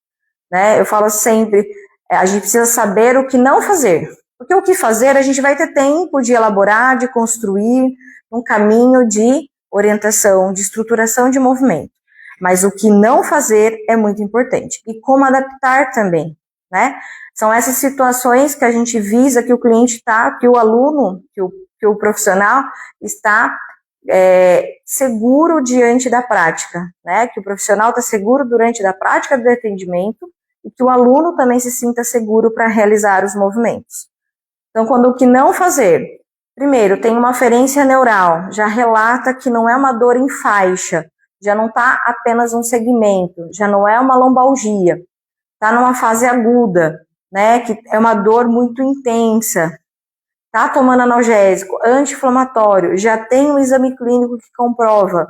Speaker 1: né? Eu falo sempre, a gente precisa saber o que não fazer, porque o que fazer a gente vai ter tempo de elaborar, de construir um caminho de orientação, de estruturação de movimento. Mas o que não fazer é muito importante. E como adaptar também, né? São essas situações que a gente visa que o cliente está, que o aluno, que o profissional está seguro diante da prática, né? Que o profissional está seguro durante a prática do atendimento e que o aluno também se sinta seguro para realizar os movimentos. Então, quando o que não fazer, Primeiro, tem uma aferência neural, já relata que não é uma dor em faixa, já não está apenas um segmento, já não é uma lombalgia, está numa fase aguda, né, que é uma dor muito intensa, está tomando analgésico, anti-inflamatório, já tem um exame clínico que comprova,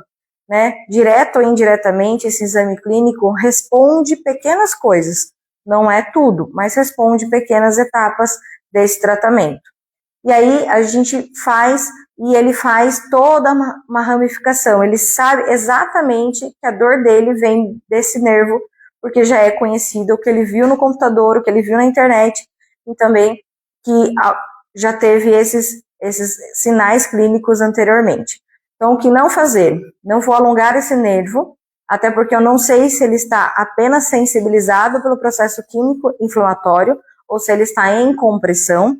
Speaker 1: né, direto ou indiretamente, esse exame clínico responde pequenas coisas, não é tudo, mas responde pequenas etapas desse tratamento. E aí a gente faz, e ele faz toda uma ramificação, ele sabe exatamente que a dor dele vem desse nervo, porque já é conhecido, o que ele viu no computador, o que ele viu na internet, e também que já teve esses sinais clínicos anteriormente. Então, o que não fazer? Não vou alongar esse nervo, até porque eu não sei se ele está apenas sensibilizado pelo processo químico inflamatório, ou se ele está em compressão.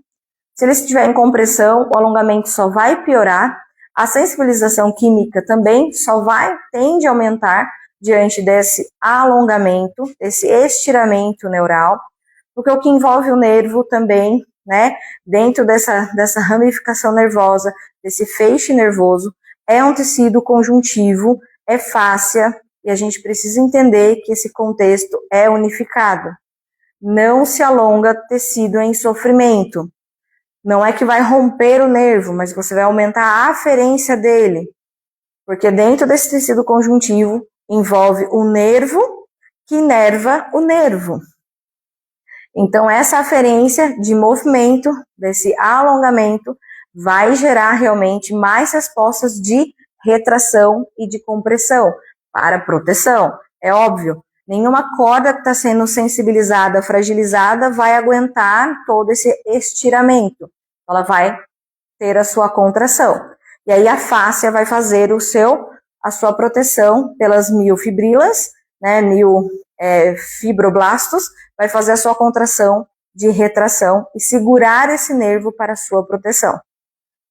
Speaker 1: Se ele estiver em compressão, o alongamento só vai piorar, a sensibilização química também tende a aumentar diante desse alongamento, desse estiramento neural, porque o que envolve o nervo também, né, dentro dessa ramificação nervosa, desse feixe nervoso, é um tecido conjuntivo, é fáscia, e a gente precisa entender que esse contexto é unificado. Não se alonga tecido em sofrimento. Não é que vai romper o nervo, mas você vai aumentar a aferência dele. Porque dentro desse tecido conjuntivo envolve o nervo que inerva o nervo. Então, essa aferência de movimento, desse alongamento, vai gerar realmente mais respostas de retração e de compressão para proteção. É óbvio, nenhuma corda que está sendo sensibilizada, fragilizada, vai aguentar todo esse estiramento. Ela vai ter a sua contração. E aí a fáscia vai fazer a sua proteção pelas miofibrilas, né, fibroblastos, vai fazer a sua contração de retração e segurar esse nervo para a sua proteção.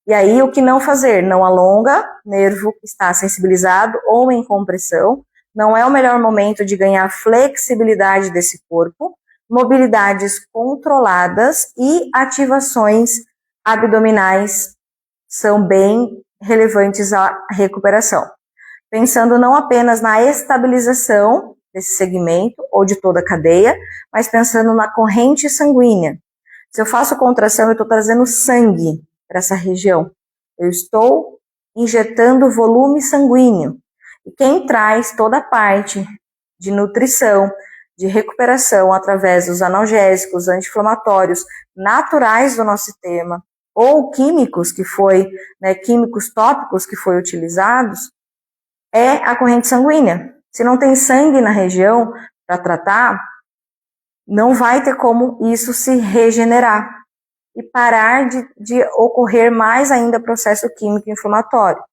Speaker 1: E aí o que não fazer? Não alonga, nervo que está sensibilizado ou em compressão, não é o melhor momento de ganhar flexibilidade desse corpo, mobilidades controladas e ativações abdominais são bem relevantes à recuperação. Pensando não apenas na estabilização desse segmento ou de toda a cadeia, mas pensando na corrente sanguínea. Se eu faço contração, eu estou trazendo sangue para essa região. Eu estou injetando volume sanguíneo. E quem traz toda a parte de nutrição, de recuperação através dos analgésicos, anti-inflamatórios naturais do nosso sistema, ou químicos químicos tópicos que foi utilizados, é a corrente sanguínea. Se não tem sangue na região para tratar, não vai ter como isso se regenerar e parar de ocorrer mais ainda processo químico inflamatório.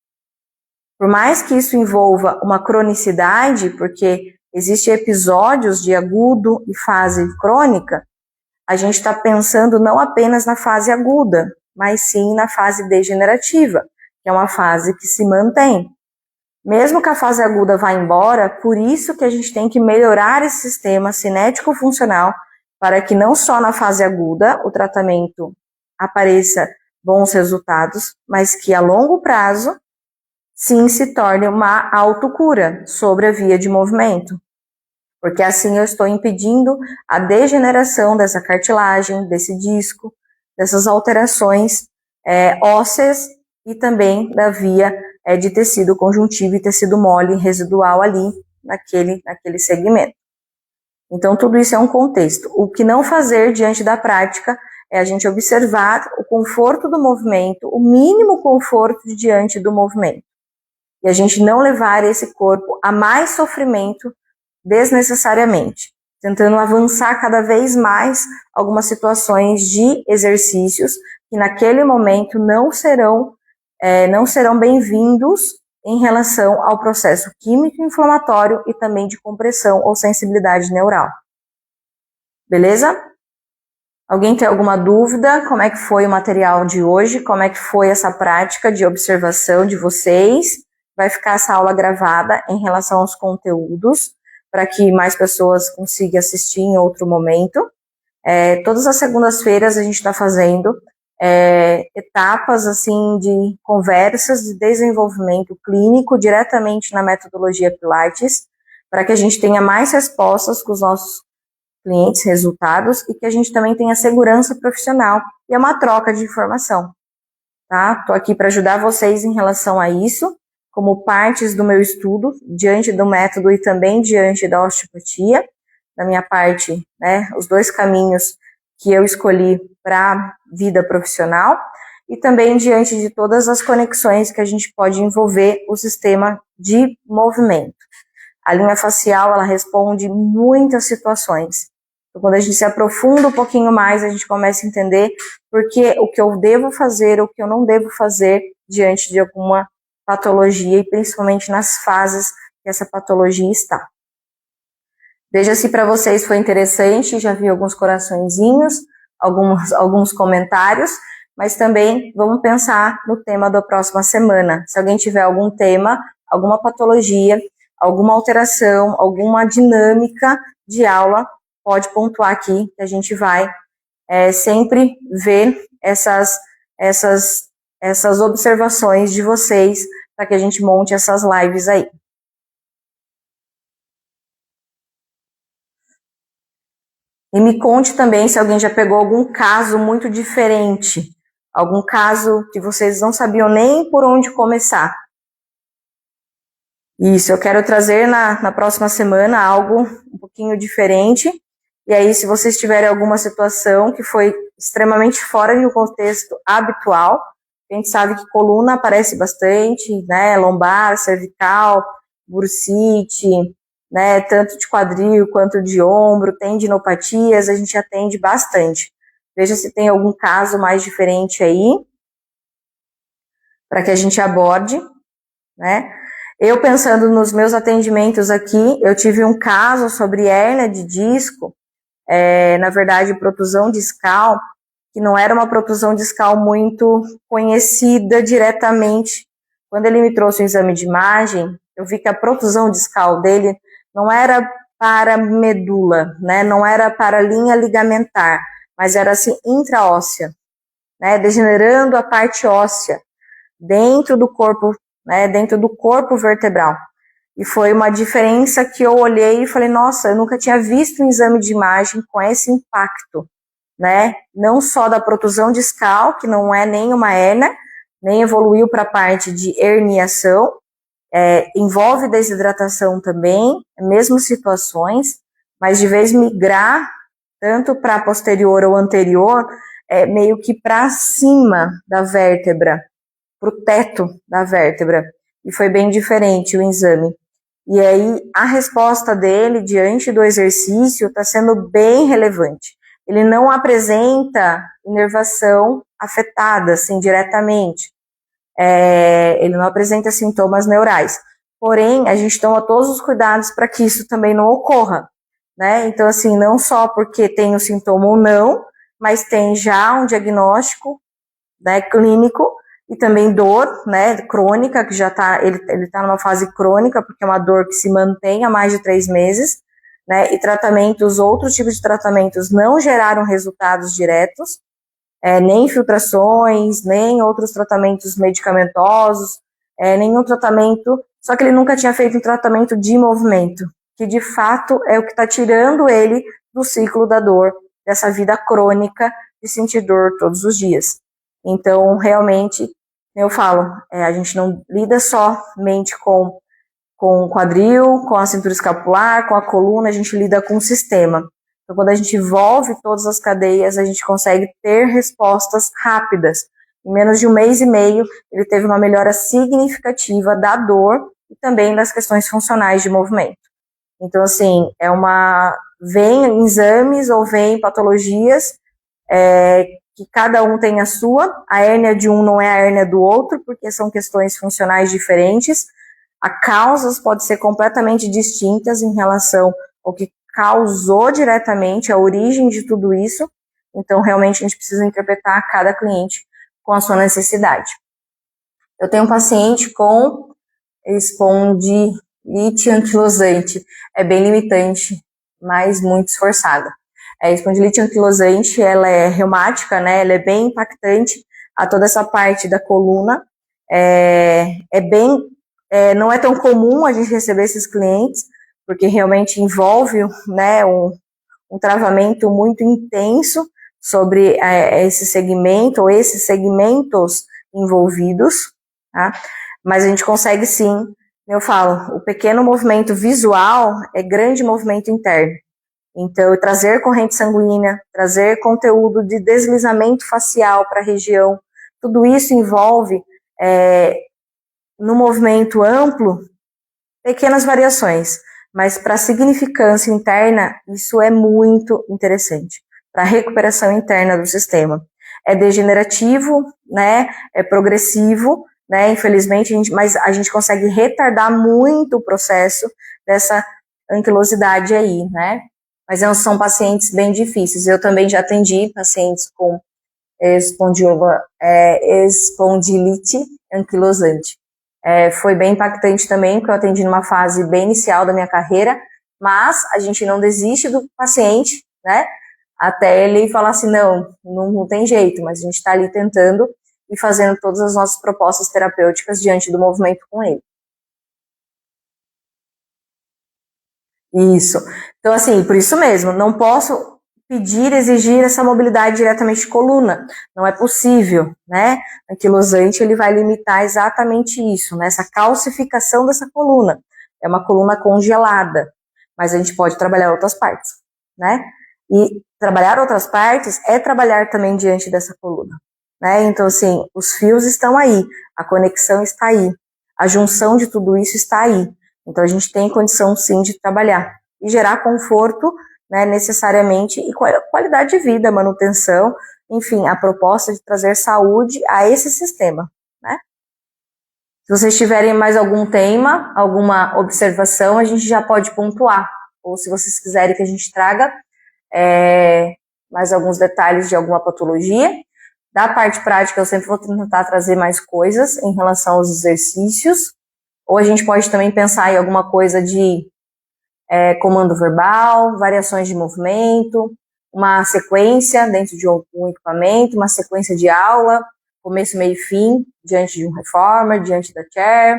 Speaker 1: Por mais que isso envolva uma cronicidade, porque existem episódios de agudo e fase crônica, a gente está pensando não apenas na fase aguda, mas sim na fase degenerativa, que é uma fase que se mantém. Mesmo que a fase aguda vá embora, por isso que a gente tem que melhorar esse sistema cinético-funcional para que não só na fase aguda o tratamento apareça bons resultados, mas que a longo prazo, sim, se torne uma autocura sobre a via de movimento. Porque assim eu estou impedindo a degeneração dessa cartilagem, desse disco, dessas alterações ósseas e também da via de tecido conjuntivo e tecido mole residual ali naquele segmento. Então, tudo isso é um contexto. O que não fazer diante da prática é a gente observar o conforto do movimento, o mínimo conforto diante do movimento. E a gente não levar esse corpo a mais sofrimento desnecessariamente, tentando avançar cada vez mais algumas situações de exercícios que naquele momento não serão bem-vindos em relação ao processo químico inflamatório e também de compressão ou sensibilidade neural. Beleza? Alguém tem alguma dúvida? Como é que foi o material de hoje? Como é que foi essa prática de observação de vocês? Vai ficar essa aula gravada em relação aos conteúdos, para que mais pessoas consigam assistir em outro momento. Todas as segundas-feiras a gente está fazendo etapas assim de conversas de desenvolvimento clínico diretamente na metodologia Pilates, para que a gente tenha mais respostas com os nossos clientes, resultados, e que a gente também tenha segurança profissional, e é uma troca de informação, tá? Estou aqui para ajudar vocês em relação a isso, como partes do meu estudo, diante do método e também diante da osteopatia, da minha parte, né, os dois caminhos que eu escolhi para a vida profissional, e também diante de todas as conexões que a gente pode envolver o sistema de movimento. A linha facial, ela responde muitas situações. Então, quando a gente se aprofunda um pouquinho mais, a gente começa a entender porque o que eu devo fazer, o que eu não devo fazer diante de alguma patologia e principalmente nas fases que essa patologia está. Veja se para vocês foi interessante, já vi alguns coraçõezinhos, alguns comentários, mas também vamos pensar no tema da próxima semana. Se alguém tiver algum tema, alguma patologia, alguma alteração, alguma dinâmica de aula, pode pontuar aqui, que a gente vai sempre ver essas observações de vocês, para que a gente monte essas lives aí. E me conte também se alguém já pegou algum caso muito diferente, algum caso que vocês não sabiam nem por onde começar. Isso, eu quero trazer na próxima semana algo um pouquinho diferente. E aí, se vocês tiverem alguma situação que foi extremamente fora do contexto habitual, a gente sabe que coluna aparece bastante, né? Lombar, cervical, bursite, né? Tanto de quadril quanto de ombro, tendinopatias, a gente atende bastante. Veja se tem algum caso mais diferente aí, para que a gente aborde, né? Eu pensando nos meus atendimentos aqui, eu tive um caso sobre hérnia de disco, na verdade, protusão discal, que não era uma protusão discal muito conhecida diretamente. Quando ele me trouxe um exame de imagem, eu vi que a protusão discal dele não era para medula, né? Não era para linha ligamentar, mas era assim intraóssea, né? Degenerando a parte óssea dentro do corpo, né? Dentro do corpo vertebral. E foi uma diferença que eu olhei e falei, nossa, eu nunca tinha visto um exame de imagem com esse impacto, né? Não só da protusão discal, que não é nem uma hérnia, nem evoluiu para a parte de herniação, envolve desidratação também, mesmas situações, mas de vez migrar tanto para posterior ou anterior, meio que para cima da vértebra, para o teto da vértebra, e foi bem diferente o exame. E aí, a resposta dele, diante do exercício, está sendo bem relevante. Ele não apresenta inervação afetada, assim, diretamente. Ele não apresenta sintomas neurais. Porém, a gente toma todos os cuidados para que isso também não ocorra, né? Então, assim, não só porque tem o sintoma ou não, mas tem já um diagnóstico, né, clínico, e também dor, né, crônica, que já está, ele tá numa fase crônica, porque é uma dor que se mantém há mais de 3 meses, né, e tratamentos, outros tipos de tratamentos não geraram resultados diretos, nem infiltrações, nem outros tratamentos medicamentosos, nenhum tratamento, só que ele nunca tinha feito um tratamento de movimento, que de fato é o que está tirando ele do ciclo da dor, dessa vida crônica de sentir dor todos os dias. Então, realmente, eu falo, a gente não lida somente com o quadril, com a cintura escapular, com a coluna, a gente lida com o sistema. Então, quando a gente envolve todas as cadeias, a gente consegue ter respostas rápidas. Em menos de 1 mês e meio, ele teve uma melhora significativa da dor e também das questões funcionais de movimento. Então, assim, vem exames ou vem patologias que cada um tem a sua, a hérnia de um não é a hérnia do outro, porque são questões funcionais diferentes, as causas podem ser completamente distintas em relação ao que causou diretamente a origem de tudo isso, então realmente a gente precisa interpretar cada cliente com a sua necessidade. Eu tenho um paciente com espondilite anquilosante, é bem limitante, mas muito esforçada. A espondilite anquilosante, ela é reumática, né? Ela é bem impactante a toda essa parte da coluna. Não é tão comum a gente receber esses clientes, porque realmente envolve, né, um travamento muito intenso sobre esse segmento ou esses segmentos envolvidos, tá? Mas a gente consegue sim, eu falo, o pequeno movimento visual é grande movimento interno. Então, trazer corrente sanguínea, trazer conteúdo de deslizamento facial para a região, tudo isso envolve, no movimento amplo, pequenas variações, mas para a significância interna, isso é muito interessante, para a recuperação interna do sistema. É degenerativo, né, é progressivo, né, infelizmente, mas a gente consegue retardar muito o processo dessa anquilosidade aí, né, mas são pacientes bem difíceis. Eu também já atendi pacientes com espondilite anquilosante. Foi bem impactante também, porque eu atendi numa fase bem inicial da minha carreira, mas a gente não desiste do paciente, né, até ele falar assim, não tem jeito, mas a gente está ali tentando e fazendo todas as nossas propostas terapêuticas diante do movimento com ele. Isso. Então, assim, por isso mesmo, não posso pedir, exigir essa mobilidade diretamente de coluna. Não é possível, né? O anquilosante, ele vai limitar exatamente isso, né? Essa calcificação dessa coluna. É uma coluna congelada, mas a gente pode trabalhar outras partes, né? E trabalhar outras partes é trabalhar também diante dessa coluna, né? Então, assim, os fios estão aí, a conexão está aí, a junção de tudo isso está aí. Então, a gente tem condição, sim, de trabalhar e gerar conforto, né, necessariamente, e qualidade de vida, manutenção, enfim, a proposta de trazer saúde a esse sistema, né? Se vocês tiverem mais algum tema, alguma observação, a gente já pode pontuar. Ou se vocês quiserem que a gente traga mais alguns detalhes de alguma patologia. Da parte prática, eu sempre vou tentar trazer mais coisas em relação aos exercícios. Ou a gente pode também pensar em alguma coisa de comando verbal, variações de movimento, uma sequência dentro de um equipamento, uma sequência de aula, começo, meio e fim, diante de um reformer, diante da chair.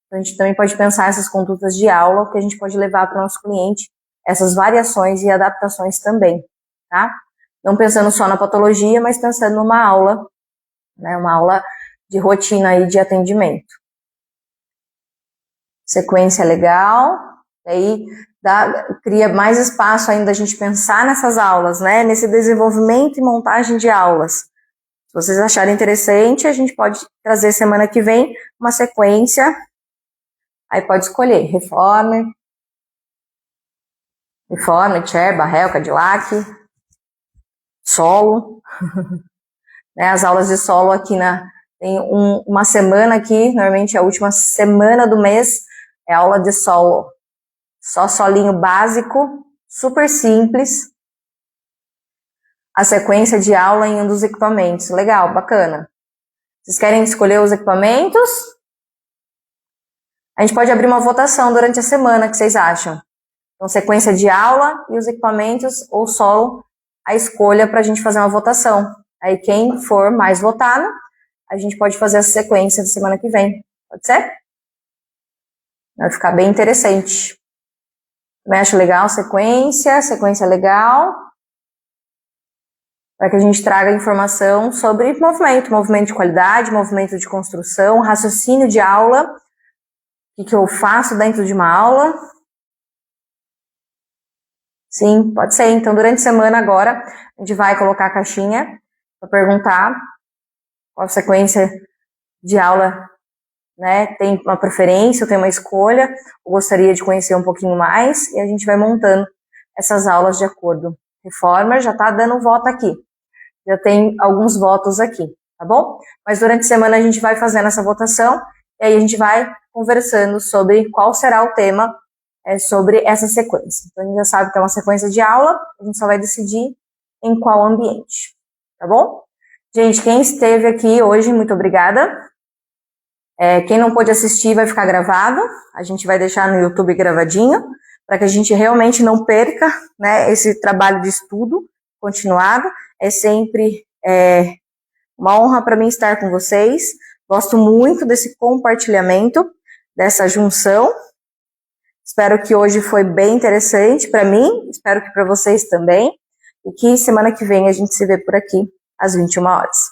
Speaker 1: Então, a gente também pode pensar essas condutas de aula que a gente pode levar para o nosso cliente, essas variações e adaptações também, tá? Não pensando só na patologia, mas pensando numa aula, né, uma aula de rotina aí de atendimento. Sequência legal, aí cria mais espaço ainda a gente pensar nessas aulas, né, nesse desenvolvimento e montagem de aulas. Se vocês acharem interessante, a gente pode trazer semana que vem uma sequência, aí pode escolher reformer, chair, Barrel, Cadillac, solo, né, as aulas de solo aqui tem uma semana aqui, normalmente a última semana do mês é aula de solo, só solinho básico, super simples, a sequência de aula em um dos equipamentos, legal, bacana. Vocês querem escolher os equipamentos? A gente pode abrir uma votação durante a semana, o que vocês acham? Então, sequência de aula e os equipamentos ou solo, a escolha para a gente fazer uma votação. Aí, quem for mais votado, a gente pode fazer essa sequência da semana que vem. Pode ser? Vai ficar bem interessante. Também acho legal sequência legal, para que a gente traga informação sobre movimento de qualidade, movimento de construção, raciocínio de aula, o que eu faço dentro de uma aula. Sim, pode ser. Então, durante a semana agora, a gente vai colocar a caixinha para perguntar qual sequência de aula, né, tem uma preferência, ou tem uma escolha, ou gostaria de conhecer um pouquinho mais, e a gente vai montando essas aulas de acordo. Reformer já está dando voto aqui, já tem alguns votos aqui, tá bom? Mas durante a semana a gente vai fazendo essa votação, e aí a gente vai conversando sobre qual será o tema sobre essa sequência. Então a gente já sabe que é uma sequência de aula, a gente só vai decidir em qual ambiente, tá bom? Gente, quem esteve aqui hoje, muito obrigada. Quem não pôde assistir vai ficar gravado, a gente vai deixar no YouTube gravadinho, para que a gente realmente não perca, né, esse trabalho de estudo continuado. É sempre uma honra para mim estar com vocês. Gosto muito desse compartilhamento, dessa junção. Espero que hoje foi bem interessante para mim, espero que para vocês também. E que semana que vem a gente se vê por aqui, às 21 horas.